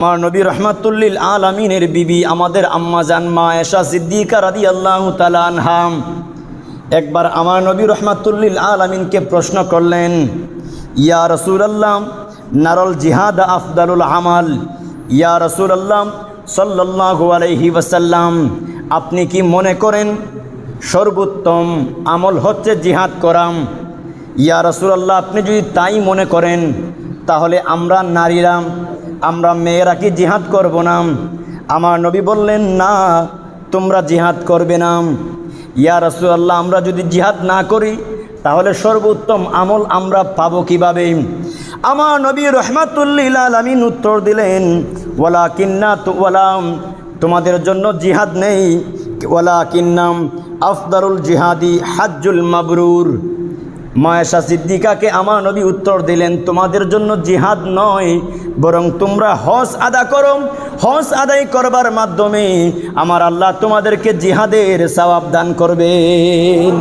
আমার নবী রহমাতুল্লিল আলামিনের বিবি আমাদের আম্মা জান মা আয়েশা সিদ্দিকা রাদিয়াল্লাহু তাআলা আনহা একবার আমার নবী রহমাতুল্লিল আলামিনকে প্রশ্ন করলেন, ইয়া রাসূলুল্লাহ নারল জিহাদ আফদালুল আমাল, ইয়া রাসূলুল্লাহ সাল্লাল্লাহু আলাইহি ওয়াসাল্লাম, আপনি কি মনে করেন সর্বোত্তম আমল হচ্ছে জিহাদ করা? ইয়া রাসূলুল্লাহ, আপনি যদি তাই মনে করেন তাহলে আমরা নারীরা, আমরা মেয়েরা কি জিহাদ করব না? আমার নবী বললেন, না, তোমরা জিহাদ করবে না। ইয়া রাসূলুল্লাহ, আমরা যদি জিহাদ না করি তাহলে সর্বোত্তম আমল আমরা পাবো কিভাবে? আমার নবী রহমাতুল্লিল আলামিন উত্তর দিলেন, তোমাদের জন্য জিহাদ নেই, ওয়ালাকিন্নাম আফদালুল জিহাদি হাজ্জুল মাবরুর। মা আয়েশা সিদ্দিকাকে আমার নবী উত্তর দিলেন, তোমাদের জন্য জিহাদ নয়, বরং তোমরা হজ আদা করো। হজ আদায় করবার মাধ্যমে আমার আল্লাহ তোমাদেরকে জিহাদের সওয়াব দান করবেন।